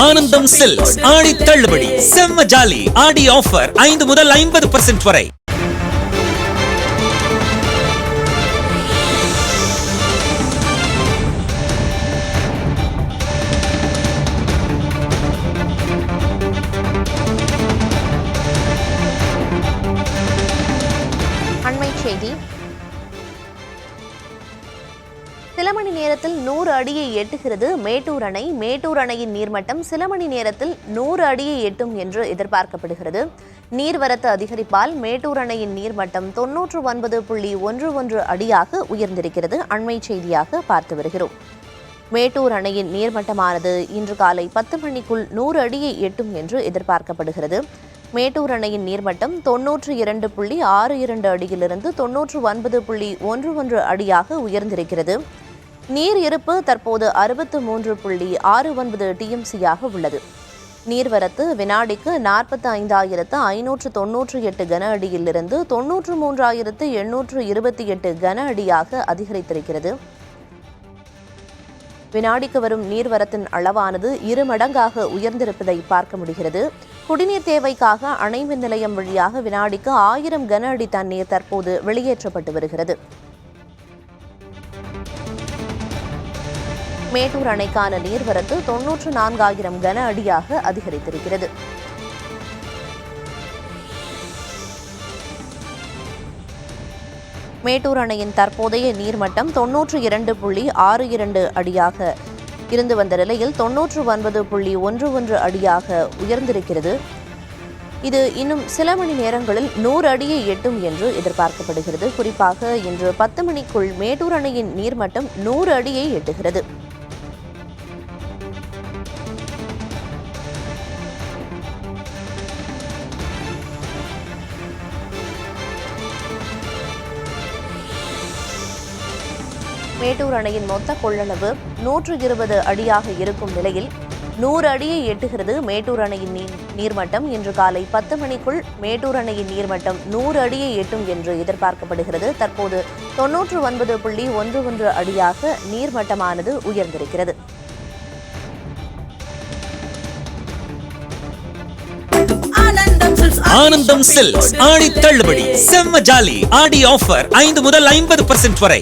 ஆனந்தம் சில்க்ஸ் ஆடி தள்ளுபடி செம்ம ஜாலி ஆடி ஆஃபர் 5 முதல் 50% வரை. அண்மை செய்தி. சில மணி நேரத்தில் 100 அடியை எட்டுகிறது மேட்டூர் அணை. மேட்டூர் அணையின் நீர்மட்டம் சில மணி நேரத்தில் 100 அடியை எட்டும் என்று எதிர்பார்க்கப்படுகிறது. நீர்வரத்து அதிகரிப்பால் மேட்டூர் அணையின் நீர்மட்டம் 99.11 அடியாக உயர்ந்திருக்கிறது. அண்மை செய்தியாக பார்த்து வருகிறோம். மேட்டூர் அணையின் நீர்மட்டமானது இன்று காலை 10 மணிக்குள் 100 அடியை எட்டும் என்று எதிர்பார்க்கப்படுகிறது. மேட்டூர் அணையின் நீர்மட்டம் 92.62 அடியிலிருந்து 99.11 அடியாக உயர்ந்திருக்கிறது. நீர் இருப்பு தற்போது 63.69 டிஎம்சியாக உள்ளது. நீர்வரத்து வினாடிக்கு 45,598 கன அடியிலிருந்து 93,828 கன அடியாக அதிகரித்திருக்கிறது. வினாடிக்கு வரும் நீர்வரத்தின் அளவானது 2 மடங்காக உயர்ந்திருப்பதை பார்க்க முடிகிறது. குடிநீர் தேவைக்காக அணை மின் நிலையம் வழியாக வினாடிக்கு 1000 கன அடி தண்ணீர் தற்போது வெளியேற்றப்பட்டு வருகிறது. மேட்டூர் அணைக்கான நீர்வரத்து 94,000 கன அடியாக அதிகரித்திருக்கிறது. மேட்டூர் அணையின் தற்போதைய நீர்மட்டம் 92.62 அடியாக இருந்து வந்த நிலையில் 99.11 அடியாக உயர்ந்திருக்கிறது. இது இன்னும் சில மணி நேரங்களில் 100 அடியை எட்டும் என்று எதிர்பார்க்கப்படுகிறது. குறிப்பாக இன்று 10 மணிக்குள் மேட்டூர் அணையின் நீர்மட்டம் 100 அடியை எட்டுகிறது. மேட்டூர் அணையின் மொத்த கொள்ளளவு 120 அடியாக இருக்கும் நிலையில் 100 அடியை எட்டுகிறது. மேட்டூர் அணையின் நீர்மட்டம் இன்று காலை 10 மணிக்குள் மேட்டூர் அணையின் நீர்மட்டம் 100 அடியை எட்டும் என்று எதிர்பார்க்கப்படுகிறது. தற்போது 99.11 அடியாக நீர்மட்டமானது உயர்ந்திருக்கிறது. ஆனந்தம் சில்க்ஸ் ஆடி தள்ளுபடி செம்ம ஜாலி ஆடி ஆஃபர் 5 முதல் 50% வரை.